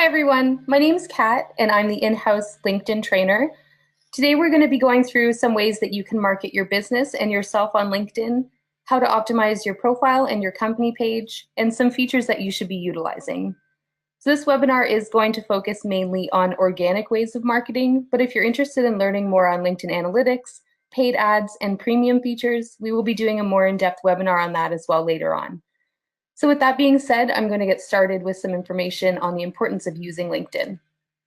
Hi everyone, my name is Kat and I'm the in-house LinkedIn trainer. Today we're going to be going through some ways that you can market your business and yourself on LinkedIn, how to optimize your profile and your company page, and some features that you should be utilizing. So this webinar is going to focus mainly on organic ways of marketing, but if you're interested in learning more on LinkedIn analytics, paid ads, and premium features, we will be doing a more in-depth webinar on that as well later on. So with that being said, I'm going to get started with some information on the importance of using LinkedIn.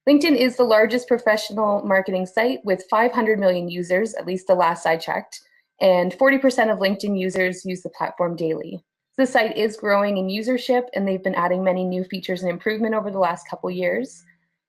LinkedIn is the largest professional marketing site with 500 million users, at least the last I checked, and 40% of LinkedIn users use the platform daily. The site is growing in usership, and they've been adding many new features and improvement over the last couple years,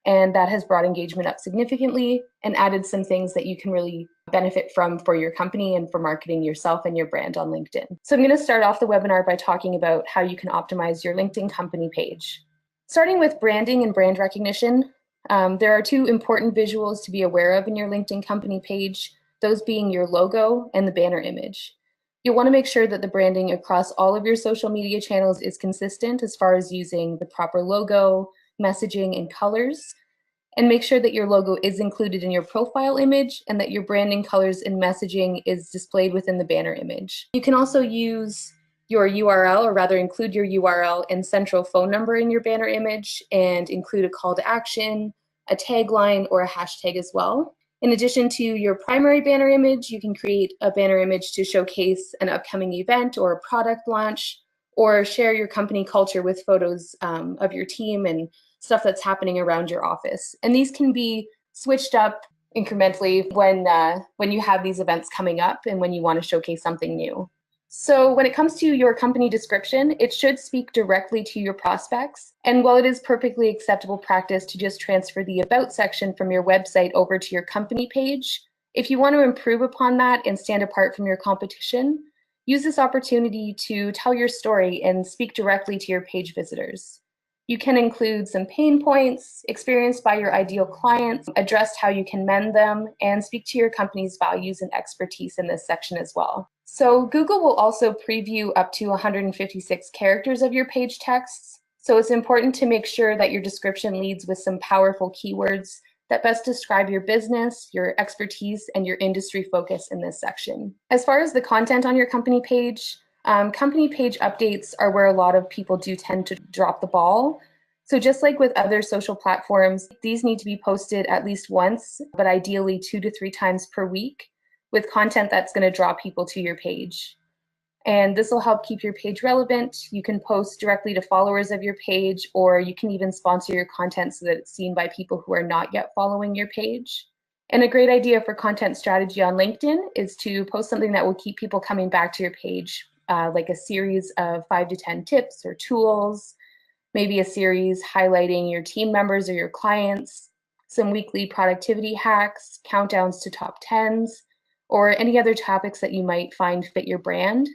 and that has brought engagement up significantly and added some things that you can really benefit from for your company and for marketing yourself and your brand on LinkedIn. So I'm going to start off the webinar by talking about how you can optimize your LinkedIn company page. Starting with branding and brand recognition, there are two important visuals to be aware of in your LinkedIn company page, those being your logo and the banner image. You'll want to make sure that the branding across all of your social media channels is consistent as far as using the proper logo, messaging, and colors, and make sure that your logo is included in your profile image and that your branding colors and messaging is displayed within the banner image. You can also use your URL, or rather include your URL and central phone number in your banner image and include a call to action, a tagline, or a hashtag as well. In addition to your primary banner image, you can create a banner image to showcase an upcoming event or a product launch, or share your company culture with photos of your team and stuff that's happening around your office. And these can be switched up incrementally when you have these events coming up and when you want to showcase something new. So when it comes to your company description, it should speak directly to your prospects. And while it is perfectly acceptable practice to just transfer the About section from your website over to your company page, if you want to improve upon that and stand apart from your competition, use this opportunity to tell your story and speak directly to your page visitors. You can include some pain points experienced by your ideal clients, address how you can mend them, and speak to your company's values and expertise in this section as well. So Google will also preview up to 156 characters of your page texts. So it's important to make sure that your description leads with some powerful keywords that best describe your business, your expertise, and your industry focus in this section. As far as the content on your company page updates are where a lot of people do tend to drop the ball. So just like with other social platforms, these need to be posted at least once, but ideally 2 to 3 times per week, with content that's going to draw people to your page. And this will help keep your page relevant. You can post directly to followers of your page, or you can even sponsor your content so that it's seen by people who are not yet following your page. And a great idea for content strategy on LinkedIn is to post something that will keep people coming back to your page, like a series of 5 to 10 tips or tools, maybe a series highlighting your team members or your clients, some weekly productivity hacks, countdowns to top 10s, or any other topics that you might find fit your brand.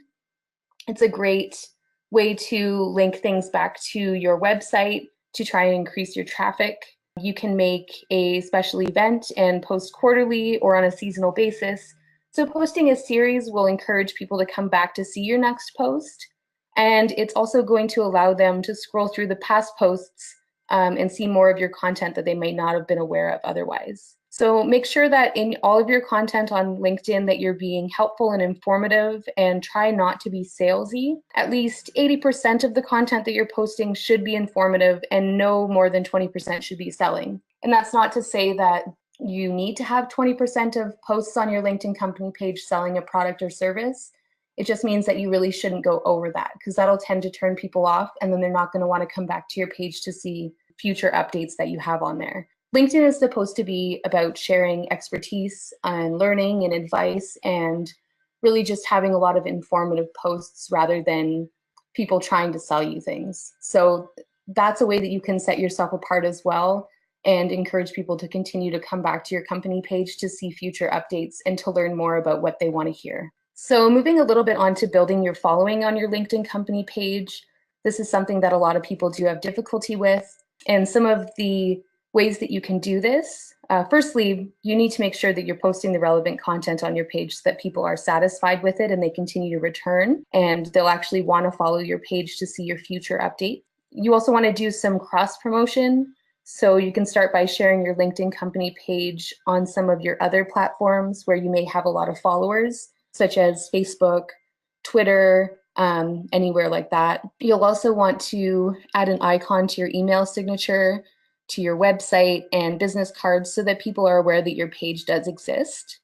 It's a great way to link things back to your website to try and increase your traffic. You can make a special event and post quarterly or on a seasonal basis. So posting a series will encourage people to come back to see your next post. And it's also going to allow them to scroll through the past posts and see more of your content that they may not have been aware of otherwise. So make sure that in all of your content on LinkedIn that you're being helpful and informative, and try not to be salesy. At least 80% of the content that you're posting should be informative, and no more than 20% should be selling. And that's not to say that you need to have 20% of posts on your LinkedIn company page selling a product or service. It just means that you really shouldn't go over that, because that'll tend to turn people off, and then they're not going to want to come back to your page to see future updates that you have on there. LinkedIn is supposed to be about sharing expertise and learning and advice, and really just having a lot of informative posts rather than people trying to sell you things. So that's a way that you can set yourself apart as well and encourage people to continue to come back to your company page to see future updates and to learn more about what they want to hear. So moving a little bit on to building your following on your LinkedIn company page, this is something that a lot of people do have difficulty with. And some of the ways that you can do this, firstly, you need to make sure that you're posting the relevant content on your page so that people are satisfied with it and they continue to return, and they'll actually want to follow your page to see your future update. You also want to do some cross promotion So you can start by sharing your LinkedIn company page on some of your other platforms where you may have a lot of followers, such as Facebook, Twitter, anywhere like that. You'll also want to add an icon to your email signature, to your website, and business cards so that people are aware that your page does exist.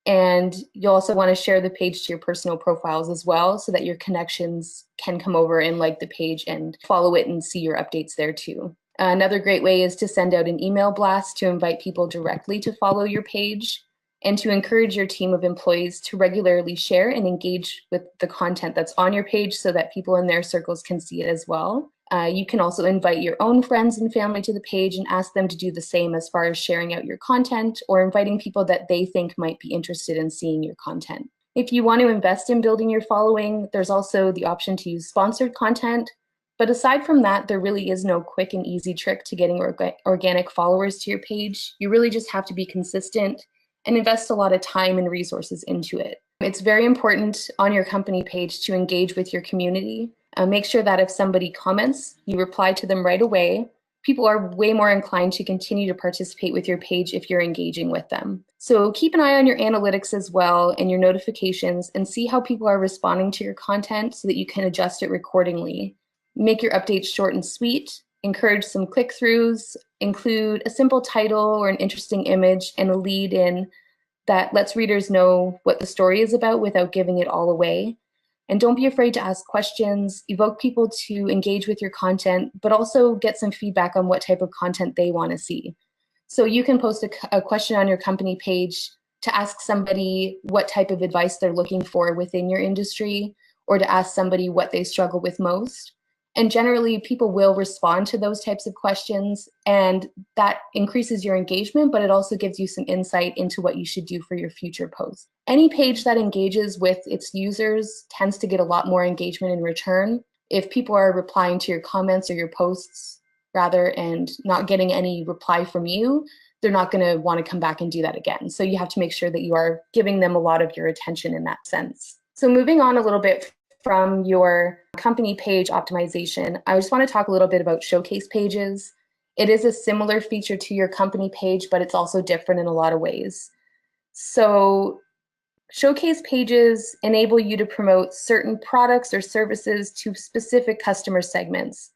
And you'll also want to share the page to your personal profiles as well so that your connections can come over and like the page and follow it and see your updates there too. Another great way is to send out an email blast to invite people directly to follow your page and to encourage your team of employees to regularly share and engage with the content that's on your page so that people in their circles can see it as well. You can also invite your own friends and family to the page and ask them to do the same as far as sharing out your content or inviting people that they think might be interested in seeing your content. If you want to invest in building your following, there's also the option to use sponsored content. But aside from that, there really is no quick and easy trick to getting organic followers to your page. You really just have to be consistent and invest a lot of time and resources into it. It's very important on your company page to engage with your community. Make sure that if somebody comments, you reply to them right away. People are way more inclined to continue to participate with your page if you're engaging with them. So keep an eye on your analytics as well and your notifications and see how people are responding to your content so that you can adjust it accordingly. Make your updates short and sweet, encourage some click-throughs, include a simple title or an interesting image and a lead in that lets readers know what the story is about without giving it all away. And don't be afraid to ask questions, evoke people to engage with your content, but also get some feedback on what type of content they want to see. So you can post a question on your company page to ask somebody what type of advice they're looking for within your industry, or to ask somebody what they struggle with most. And generally, people will respond to those types of questions, and that increases your engagement, but it also gives you some insight into what you should do for your future posts. Any page that engages with its users tends to get a lot more engagement in return. If people are replying to your comments or your posts, rather, and not getting any reply from you, they're not going to want to come back and do that again. So you have to make sure that you are giving them a lot of your attention in that sense. So moving on a little bit from your company page optimization, I just want to talk a little bit about showcase pages. It is a similar feature to your company page, but it's also different in a lot of ways. So showcase pages enable you to promote certain products or services to specific customer segments.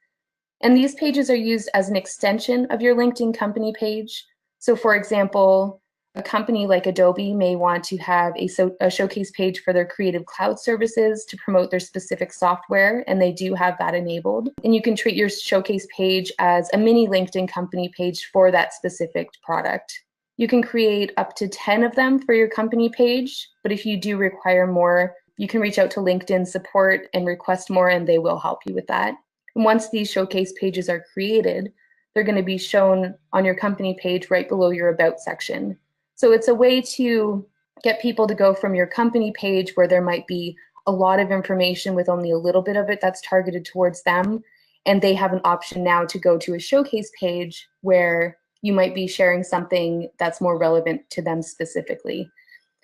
And these pages are used as an extension of your LinkedIn company page. So for example, a company like Adobe may want to have a showcase page for their Creative Cloud services to promote their specific software, and they do have that enabled. And you can treat your showcase page as a mini LinkedIn company page for that specific product. You can create up to 10 of them for your company page, but if you do require more, you can reach out to LinkedIn support and request more, and they will help you with that. And once these showcase pages are created, they're going to be shown on your company page right below your About section. So it's a way to get people to go from your company page where there might be a lot of information with only a little bit of it that's targeted towards them, and they have an option now to go to a showcase page where you might be sharing something that's more relevant to them specifically.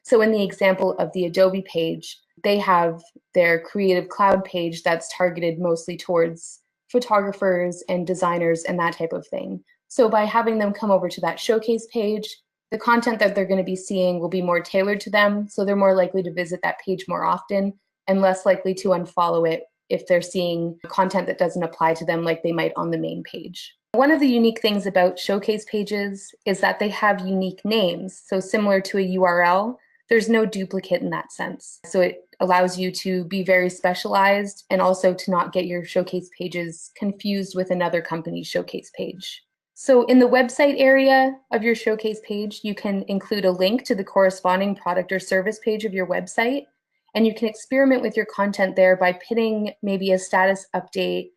So in the example of the Adobe page, they have their Creative Cloud page that's targeted mostly towards photographers and designers and that type of thing. So by having them come over to that showcase page, the content that they're going to be seeing will be more tailored to them, so they're more likely to visit that page more often and less likely to unfollow it if they're seeing content that doesn't apply to them like they might on the main page. One of the unique things about showcase pages is that they have unique names. So similar to a URL, there's no duplicate in that sense. So it allows you to be very specialized and also to not get your showcase pages confused with another company's showcase page. So in the website area of your showcase page, you can include a link to the corresponding product or service page of your website, and you can experiment with your content there by pinning maybe a status update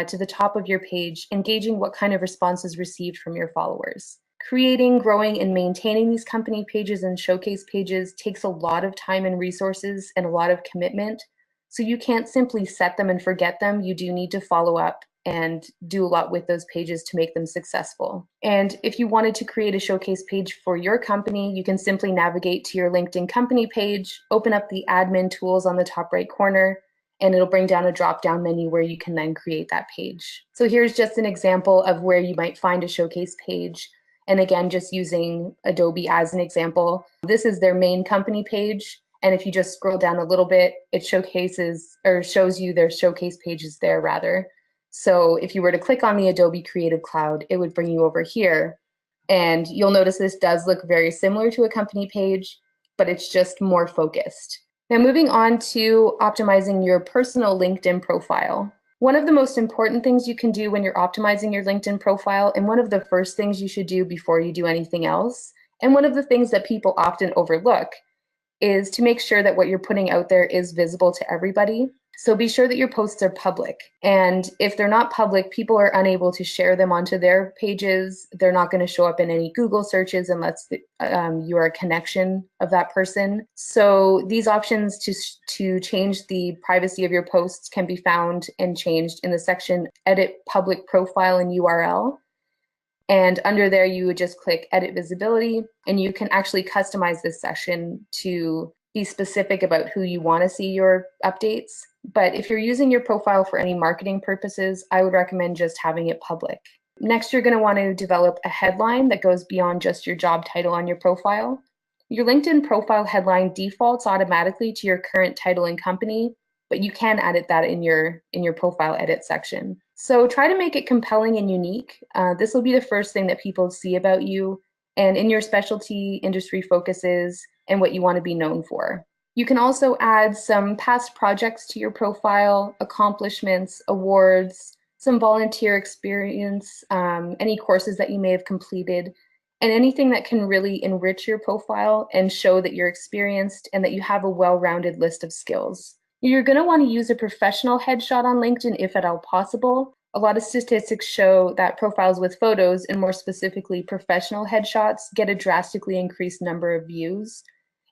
to the top of your page, engaging what kind of responses received from your followers. Creating, growing, and maintaining these company pages and showcase pages takes a lot of time and resources and a lot of commitment. So you can't simply set them and forget them. You do need to follow up and do a lot with those pages to make them successful. And if you wanted to create a showcase page for your company, you can simply navigate to your LinkedIn company page, open up the admin tools on the top right corner, and it'll bring down a drop-down menu where you can then create that page. So here's just an example of where you might find a showcase page. And again, just using Adobe as an example, this is their main company page. And if you just scroll down a little bit, it showcases or shows you their showcase pages there rather. So if you were to click on the Adobe Creative Cloud, it would bring you over here. And you'll notice this does look very similar to a company page, but it's just more focused. Now moving on to optimizing your personal LinkedIn profile. One of the most important things you can do when you're optimizing your LinkedIn profile, and one of the first things you should do before you do anything else, and one of the things that people often overlook, is to make sure that what you're putting out there is visible to everybody. So be sure that your posts are public. And if they're not public, people are unable to share them onto their pages. They're not going to show up in any Google searches unless you are a connection of that person. So these options to change the privacy of your posts can be found and changed in the section Edit Public Profile and URL. And under there, you would just click Edit Visibility, and you can actually customize this section to be specific about who you want to see your updates. But if you're using your profile for any marketing purposes, I would recommend just having it public. Next, you're going to want to develop a headline that goes beyond just your job title on your profile. Your LinkedIn profile headline defaults automatically to your current title and company, but you can edit that in your profile edit section. So try to make it compelling and unique. This will be the first thing that people see about you and in your specialty industry focuses and what you want to be known for. You can also add some past projects to your profile, accomplishments, awards, some volunteer experience, any courses that you may have completed, and anything that can really enrich your profile and show that you're experienced and that you have a well-rounded list of skills. You're going to want to use a professional headshot on LinkedIn if at all possible. A lot of statistics show that profiles with photos, and more specifically professional headshots, get a drastically increased number of views.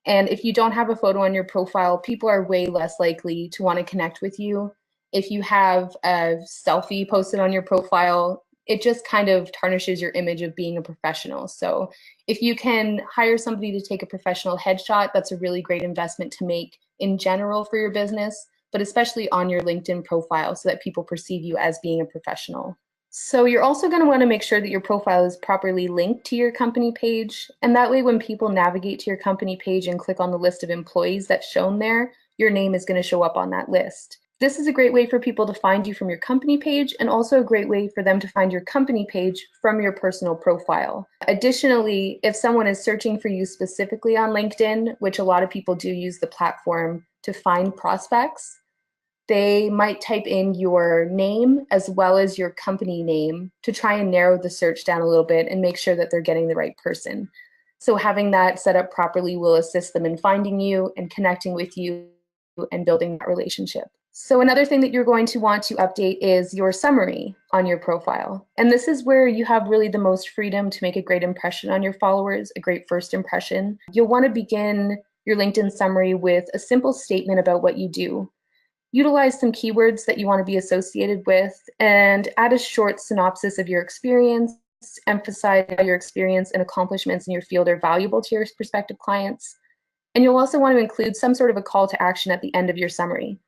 And if you don't have a photo on your profile, people are way less likely to want to connect with you. If you have a selfie posted on your profile, it just kind of tarnishes your image of being a professional. So if you can hire somebody to take a professional headshot, that's a really great investment to make in general for your business, but especially on your LinkedIn profile so that people perceive you as being a professional. So you're also going to want to make sure that your profile is properly linked to your company page. And that way, when people navigate to your company page and click on the list of employees that's shown there, your name is going to show up on that list. This is a great way for people to find you from your company page, and also a great way for them to find your company page from your personal profile. Additionally, if someone is searching for you specifically on LinkedIn, which a lot of people do use the platform to find prospects, they might type in your name as well as your company name to try and narrow the search down a little bit and make sure that they're getting the right person. So having that set up properly will assist them in finding you and connecting with you and building that relationship. So another thing that you're going to want to update is your summary on your profile. And this is where you have really the most freedom to make a great impression on your followers, a great first impression. You'll want to begin your LinkedIn summary with a simple statement about what you do. Utilize some keywords that you want to be associated with, and add a short synopsis of your experience. Emphasize how your experience and accomplishments in your field are valuable to your prospective clients. And you'll also want to include some sort of a call to action at the end of your summary.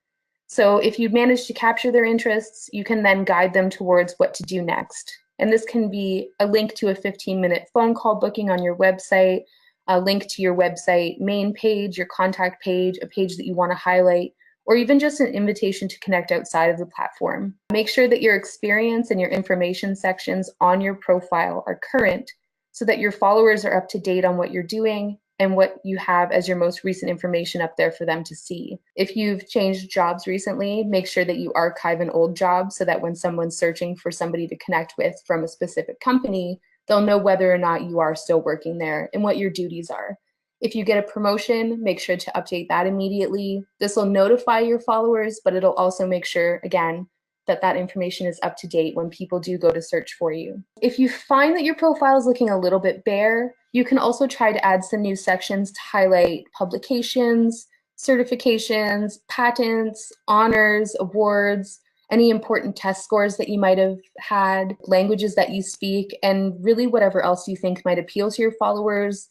So if you've managed to capture their interests, you can then guide them towards what to do next. And this can be a link to a 15-minute phone call booking on your website, a link to your website main page, your contact page, a page that you want to highlight, or even just an invitation to connect outside of the platform. Make sure that your experience and your information sections on your profile are current so that your followers are up to date on what you're doing and what you have as your most recent information up there for them to see. If you've changed jobs recently, make sure that you archive an old job so that when someone's searching for somebody to connect with from a specific company, they'll know whether or not you are still working there and what your duties are. If you get a promotion, make sure to update that immediately. This will notify your followers, but it'll also make sure, again, that that information is up to date when people do go to search for you. If you find that your profile is looking a little bit bare, you can also try to add some new sections to highlight publications, certifications, patents, honors, awards, any important test scores that you might have had, languages that you speak, and really whatever else you think might appeal to your followers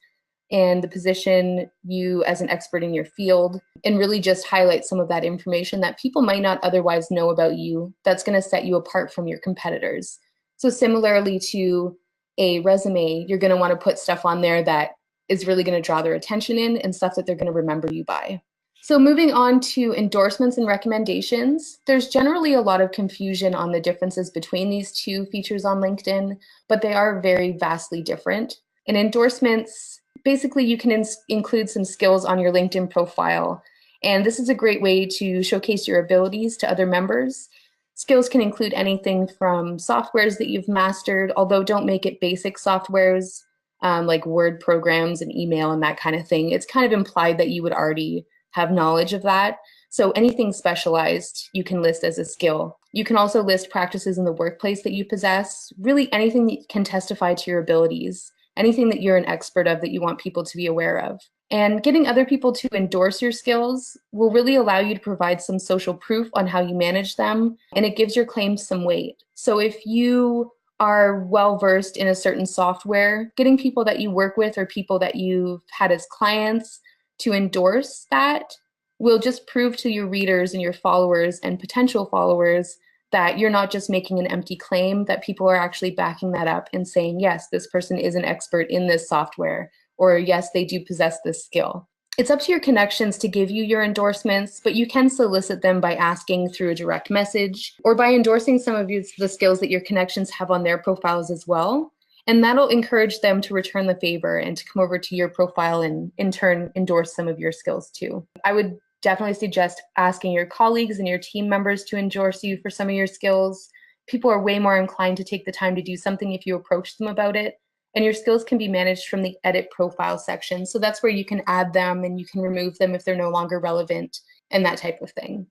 and the position you as an expert in your field, and really just highlight some of that information that people might not otherwise know about you that's going to set you apart from your competitors. So similarly to a resume, you're going to want to put stuff on there that is really going to draw their attention in and stuff that they're going to remember you by. So moving on to endorsements and recommendations, there's generally a lot of confusion on the differences between these two features on LinkedIn, but they are very vastly different. In endorsements, basically you can include some skills on your LinkedIn profile, and this is a great way to showcase your abilities to other members. Skills can include anything from softwares that you've mastered, although don't make it basic softwares like Word programs and email and that kind of thing. It's kind of implied that you would already have knowledge of that. So anything specialized you can list as a skill. You can also list practices in the workplace that you possess, really anything that can testify to your abilities, anything that you're an expert of that you want people to be aware of. And getting other people to endorse your skills will really allow you to provide some social proof on how you manage them, and it gives your claims some weight. So if you are well versed in a certain software, getting people that you work with or people that you've had as clients to endorse that will just prove to your readers and your followers and potential followers that you're not just making an empty claim, that people are actually backing that up and saying, yes, this person is an expert in this software, or yes, they do possess this skill. It's up to your connections to give you your endorsements, but you can solicit them by asking through a direct message or by endorsing some of the skills that your connections have on their profiles as well. And that'll encourage them to return the favor and to come over to your profile and in turn endorse some of your skills too. I would definitely suggest asking your colleagues and your team members to endorse you for some of your skills. People are way more inclined to take the time to do something if you approach them about it. And your skills can be managed from the edit profile section. So that's where you can add them and you can remove them if they're no longer relevant and that type of thing.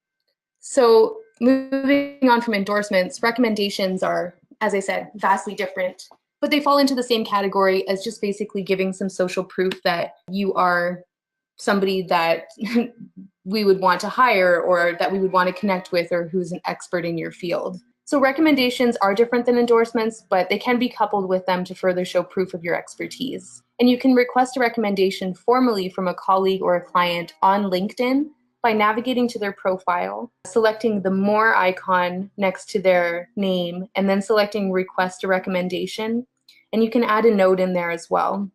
So moving on from endorsements, recommendations are, as I said, vastly different, but they fall into the same category as just basically giving some social proof that you are somebody that we would want to hire or that we would want to connect with or who's an expert in your field. So recommendations are different than endorsements, but they can be coupled with them to further show proof of your expertise. And you can request a recommendation formally from a colleague or a client on LinkedIn by navigating to their profile, selecting the More icon next to their name, and then selecting Request a Recommendation. And you can add a note in there as well.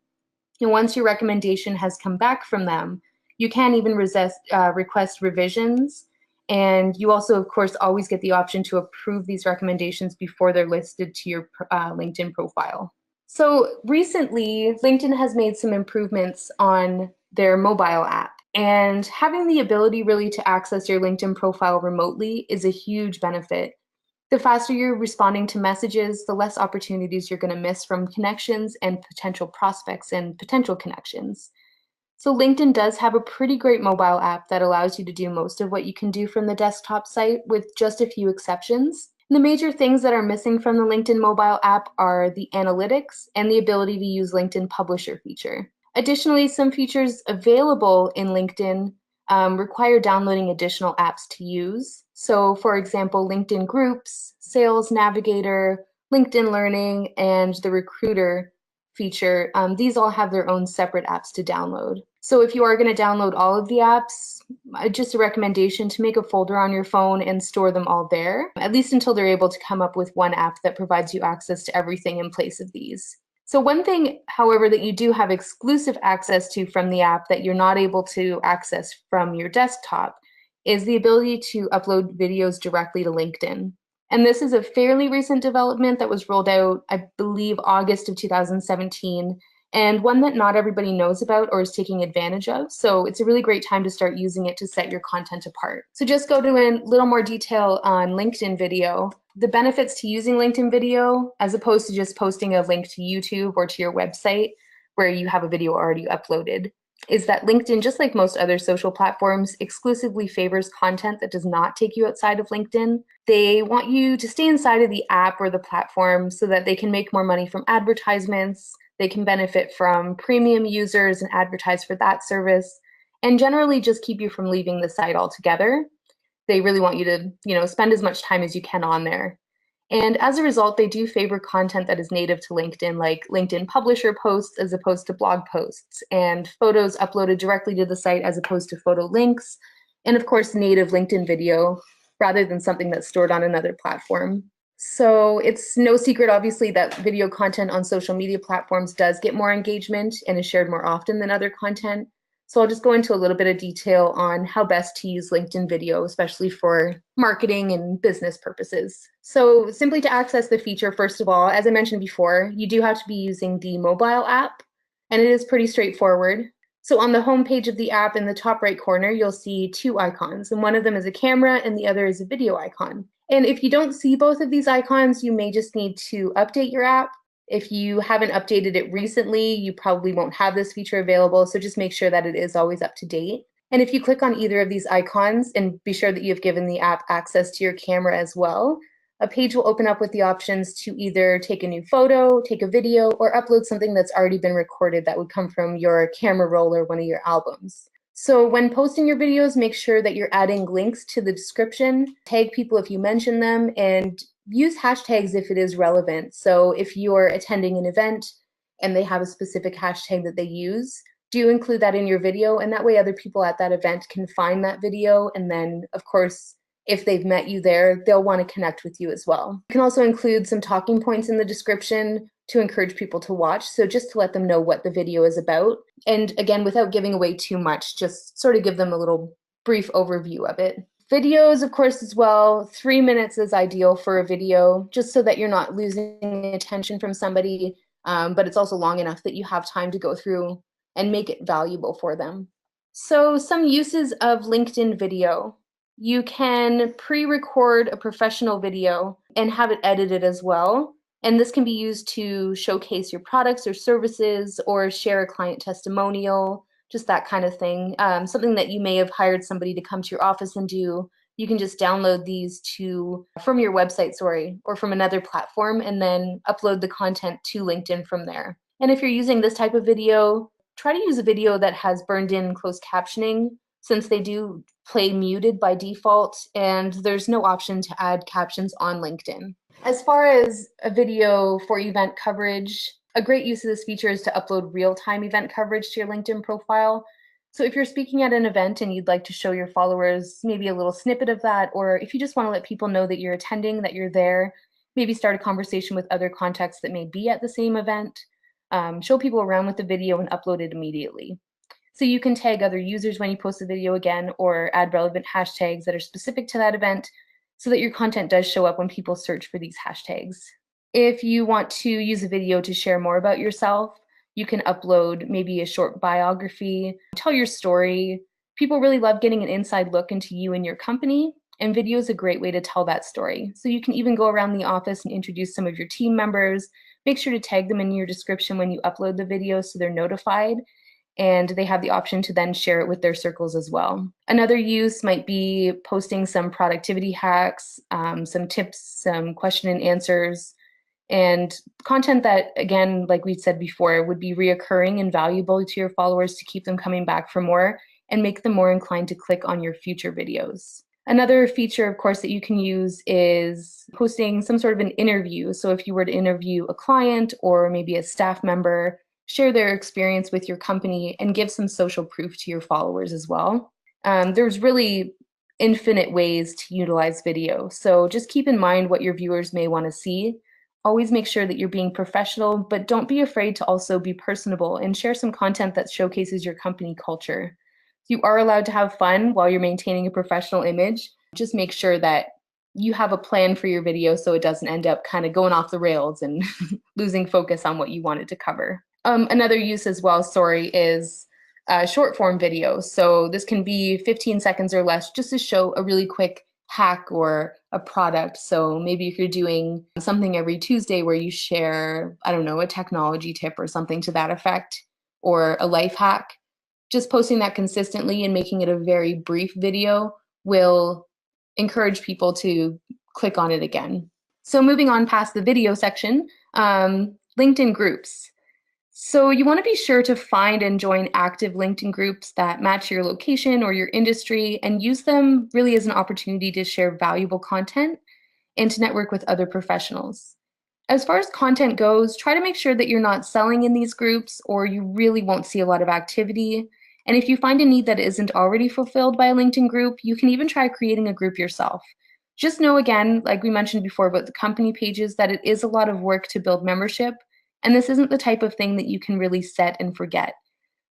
And once your recommendation has come back from them, you can even request revisions. And you also, of course, always get the option to approve these recommendations before they're listed to your LinkedIn profile. So recently, LinkedIn has made some improvements on their mobile app. And having the ability really to access your LinkedIn profile remotely is a huge benefit. The faster you're responding to messages, the less opportunities you're going to miss from connections and potential prospects and potential connections. So LinkedIn does have a pretty great mobile app that allows you to do most of what you can do from the desktop site with just a few exceptions. And the major things that are missing from the LinkedIn mobile app are the analytics and the ability to use LinkedIn Publisher feature. Additionally, some features available in LinkedIn require downloading additional apps to use. So for example, LinkedIn Groups, Sales Navigator, LinkedIn Learning, and the Recruiter feature, these all have their own separate apps to download. So if you are going to download all of the apps, just a recommendation to make a folder on your phone and store them all there, at least until they're able to come up with one app that provides you access to everything in place of these. So one thing, however, that you do have exclusive access to from the app that you're not able to access from your desktop is the ability to upload videos directly to LinkedIn. And this is a fairly recent development that was rolled out, I believe, August of 2017, and one that not everybody knows about or is taking advantage of. So it's a really great time to start using it to set your content apart. So just go to a little more detail on LinkedIn video. The benefits to using LinkedIn video, as opposed to just posting a link to YouTube or to your website where you have a video already uploaded, is that LinkedIn, just like most other social platforms, exclusively favors content that does not take you outside of LinkedIn. They want you to stay inside of the app or the platform so that they can make more money from advertisements, they can benefit from premium users and advertise for that service, and generally just keep you from leaving the site altogether. They really want you to, spend as much time as you can on there. And as a result, they do favor content that is native to LinkedIn, like LinkedIn publisher posts as opposed to blog posts, and photos uploaded directly to the site as opposed to photo links, and of course, native LinkedIn video rather than something that's stored on another platform. So it's no secret, obviously, that video content on social media platforms does get more engagement and is shared more often than other content. So I'll just go into a little bit of detail on how best to use LinkedIn video, especially for marketing and business purposes. So simply to access the feature, first of all, as I mentioned before, you do have to be using the mobile app, and it is pretty straightforward. So on the home page of the app in the top right corner, you'll see two icons, and one of them is a camera and the other is a video icon. And if you don't see both of these icons, you may just need to update your app. If you haven't updated it recently, you probably won't have this feature available, so just make sure that it is always up to date. And if you click on either of these icons and be sure that you've given the app access to your camera as well, a page will open up with the options to either take a new photo, take a video, or upload something that's already been recorded that would come from your camera roll or one of your albums. So when posting your videos, make sure that you're adding links to the description, tag people if you mention them, and use hashtags if it is relevant. So if you're attending an event and they have a specific hashtag that they use, do include that in your video, and that way other people at that event can find that video. And then, of course, if they've met you there, they'll want to connect with you as well. You can also include some talking points in the description to encourage people to watch. So just to let them know what the video is about. And again, without giving away too much, just sort of give them a little brief overview of it. Videos, of course, as well. 3 minutes is ideal for a video, just so that you're not losing attention from somebody, but it's also long enough that you have time to go through and make it valuable for them. So some uses of LinkedIn video. You can pre-record a professional video and have it edited as well. And this can be used to showcase your products or services or share a client testimonial, just that kind of thing. Something that you may have hired somebody to come to your office and do. You can just download these from your website, or from another platform, and then upload the content to LinkedIn from there. And if you're using this type of video, try to use a video that has burned in closed captioning, since they do play muted by default, and there's no option to add captions on LinkedIn. As far as a video for event coverage, a great use of this feature is to upload real-time event coverage to your LinkedIn profile. So if you're speaking at an event and you'd like to show your followers maybe a little snippet of that, or if you just want to let people know that you're attending, that you're there, maybe start a conversation with other contacts that may be at the same event, show people around with the video and upload it immediately. So you can tag other users when you post the video again, or add relevant hashtags that are specific to that event so that your content does show up when people search for these hashtags. If you want to use a video to share more about yourself, you can upload maybe a short biography, tell your story. People really love getting an inside look into you and your company, and video is a great way to tell that story. So you can even go around the office and introduce some of your team members. Make sure to tag them in your description when you upload the video so they're notified, and they have the option to then share it with their circles as well. Another use might be posting some productivity hacks, some tips, some question and answers, and content that, again, like we said before, would be reoccurring and valuable to your followers to keep them coming back for more and make them more inclined to click on your future videos. Another feature, of course, that you can use is posting some sort of an interview. So if you were to interview a client or maybe a staff member, share their experience with your company and give some social proof to your followers as well. There's really infinite ways to utilize video. So just keep in mind what your viewers may want to see. Always make sure that you're being professional, but don't be afraid to also be personable and share some content that showcases your company culture. You are allowed to have fun while you're maintaining a professional image. Just make sure that you have a plan for your video so it doesn't end up kind of going off the rails and losing focus on what you wanted to cover. Another use as well, is short form video. So this can be 15 seconds or less just to show a really quick hack or a product. So maybe if you're doing something every Tuesday where you share, I don't know, a technology tip or something to that effect, or a life hack, just posting that consistently and making it a very brief video will encourage people to click on it again. So moving on past the video section, LinkedIn groups. So you want to be sure to find and join active LinkedIn groups that match your location or your industry, and use them really as an opportunity to share valuable content and to network with other professionals. As far as content goes, try to make sure that you're not selling in these groups or you really won't see a lot of activity. And if you find a need that isn't already fulfilled by a LinkedIn group, you can even try creating a group yourself. Just know again, like we mentioned before about the company pages, that it is a lot of work to build membership, and this isn't the type of thing that you can really set and forget.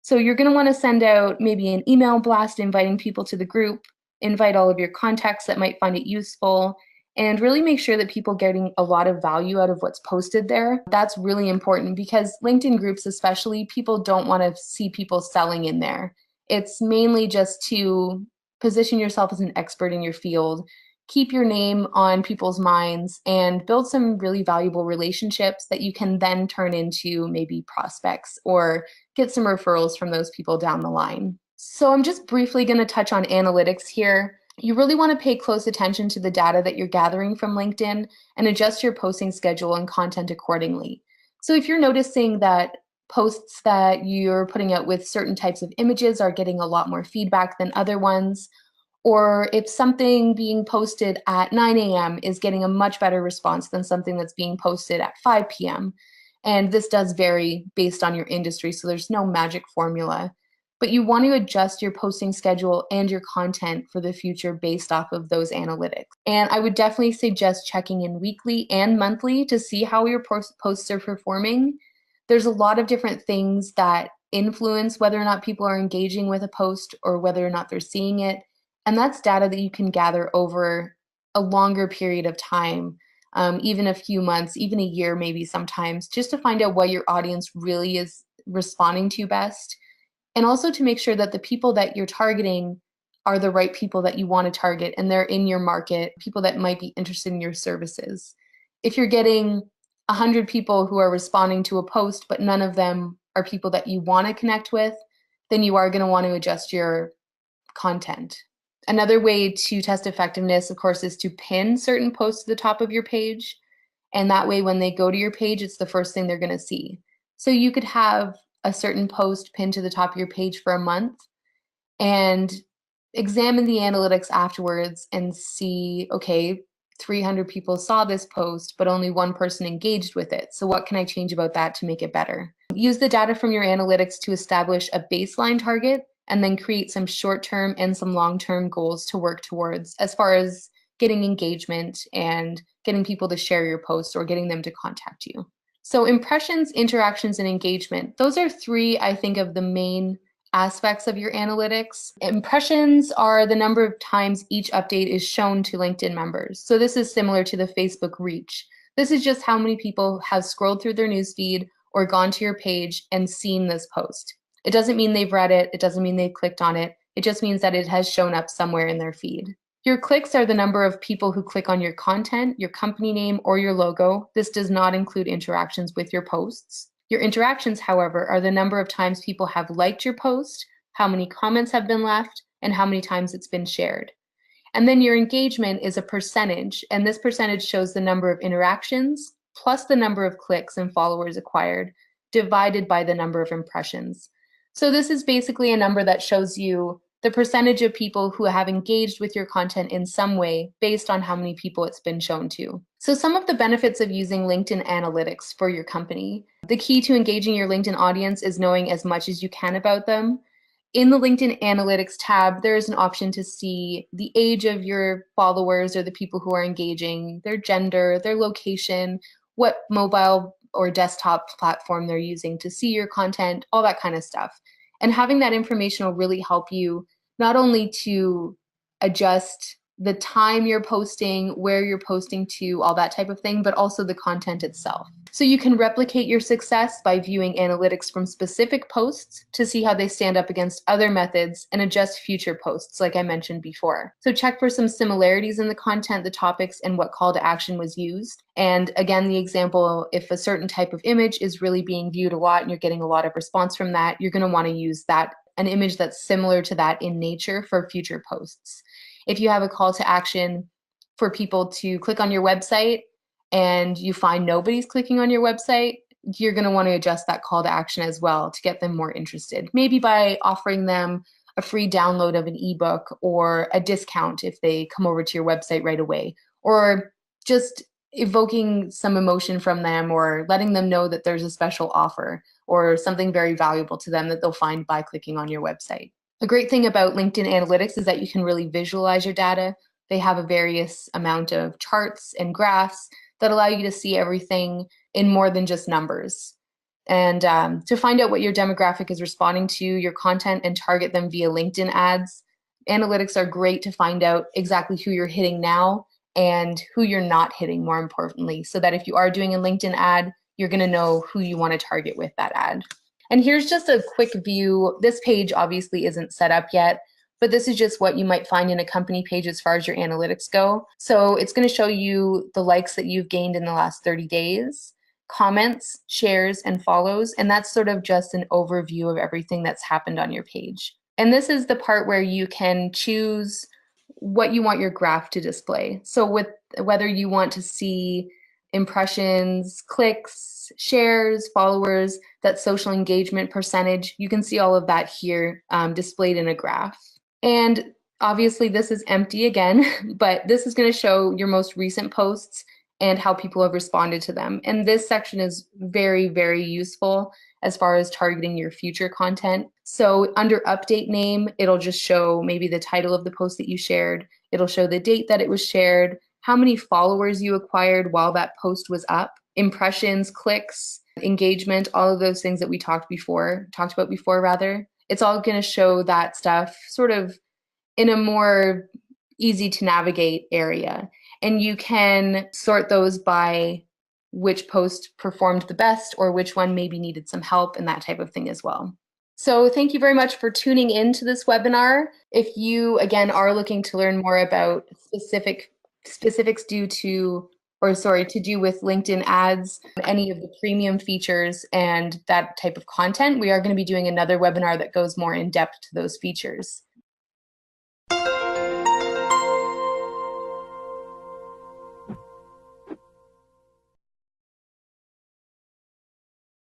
So you're going to want to send out maybe an email blast inviting people to the group, invite all of your contacts that might find it useful, and really make sure that people are getting a lot of value out of what's posted there. That's really important because LinkedIn groups especially, people don't want to see people selling in there. It's mainly just to position yourself as an expert in your field, keep your name on people's minds, and build some really valuable relationships that you can then turn into maybe prospects or get some referrals from those people down the line. So I'm just briefly going to touch on analytics here. You really want to pay close attention to the data that you're gathering from LinkedIn and adjust your posting schedule and content accordingly. So if you're noticing that posts that you're putting out with certain types of images are getting a lot more feedback than other ones, or if something being posted at 9 a.m. is getting a much better response than something that's being posted at 5 p.m. And this does vary based on your industry, so there's no magic formula. But you want to adjust your posting schedule and your content for the future based off of those analytics. And I would definitely suggest checking in weekly and monthly to see how your posts are performing. There's a lot of different things that influence whether or not people are engaging with a post or whether or not they're seeing it. And that's data that you can gather over a longer period of time, even a few months, even a year maybe sometimes, just to find out what your audience really is responding to best. And also to make sure that the people that you're targeting are the right people that you want to target and they're in your market, people that might be interested in your services. If you're getting 100 people who are responding to a post, but none of them are people that you want to connect with, then you are going to want to adjust your content. Another way to test effectiveness, of course, is to pin certain posts to the top of your page. And that way, when they go to your page, it's the first thing they're going to see. So you could have a certain post pinned to the top of your page for a month and examine the analytics afterwards and see, okay, 300 people saw this post, but only one person engaged with it. So what can I change about that to make it better? Use the data from your analytics to establish a baseline target and then create some short-term and some long-term goals to work towards as far as getting engagement and getting people to share your post or getting them to contact you. So impressions, interactions, and engagement, those are three, I think, of the main aspects of your analytics. Impressions are the number of times each update is shown to LinkedIn members. So this is similar to the Facebook reach. This is just how many people have scrolled through their newsfeed or gone to your page and seen this post. It doesn't mean they've read it. It doesn't mean they've clicked on it. It just means that it has shown up somewhere in their feed. Your clicks are the number of people who click on your content, your company name, or your logo. This does not include interactions with your posts. Your interactions, however, are the number of times people have liked your post, how many comments have been left, and how many times it's been shared. And then your engagement is a percentage, and this percentage shows the number of interactions plus the number of clicks and followers acquired divided by the number of impressions. So this is basically a number that shows you the percentage of people who have engaged with your content in some way based on how many people it's been shown to. So some of the benefits of using LinkedIn analytics for your company. The key to engaging your LinkedIn audience is knowing as much as you can about them. In the LinkedIn Analytics tab, there is an option to see the age of your followers or the people who are engaging, their gender, their location, what mobile or desktop platform they're using to see your content, all that kind of stuff. And having that information will really help you not only to adjust the time you're posting, where you're posting to, all that type of thing, but also the content itself. So you can replicate your success by viewing analytics from specific posts to see how they stand up against other methods and adjust future posts, like I mentioned before. So check for some similarities in the content, the topics, and what call to action was used. And again, the example, if a certain type of image is really being viewed a lot and you're getting a lot of response from that, you're going to want to use that, an image that's similar to that in nature for future posts. If you have a call to action for people to click on your website and you find nobody's clicking on your website, you're going to want to adjust that call to action as well to get them more interested. Maybe by offering them a free download of an ebook or a discount if they come over to your website right away, or just evoking some emotion from them or letting them know that there's a special offer or something very valuable to them that they'll find by clicking on your website. A great thing about LinkedIn Analytics is that you can really visualize your data. They have a various amount of charts and graphs that allow you to see everything in more than just numbers. And to find out what your demographic is responding to, your content, and target them via LinkedIn ads, analytics are great to find out exactly who you're hitting now and who you're not hitting, more importantly, so that if you are doing a LinkedIn ad, you're going to know who you want to target with that ad. And here's just a quick view. This page obviously isn't set up yet, but this is just what you might find in a company page as far as your analytics go. So it's going to show you the likes that you've gained in the last 30 days, comments, shares, and follows, and that's sort of just an overview of everything that's happened on your page. And this is the part where you can choose what you want your graph to display. So with whether you want to see impressions, clicks, shares, followers, that social engagement percentage, you can see all of that here displayed in a graph. And obviously this is empty again, but this is going to show your most recent posts and how people have responded to them. And this section is very, very useful as far as targeting your future content. So under update name, it'll just show maybe the title of the post that you shared. It'll show the date that it was shared, how many followers you acquired while that post was up, impressions, clicks, engagement, all of those things that we talked about before. It's all going to show that stuff sort of in a more easy to navigate area. And you can sort those by which post performed the best or which one maybe needed some help and that type of thing as well. So thank you very much for tuning in to this webinar. If you, again, are looking to learn more about specifics to do with LinkedIn ads, any of the premium features and that type of content, we are going to be doing another webinar that goes more in depth to those features.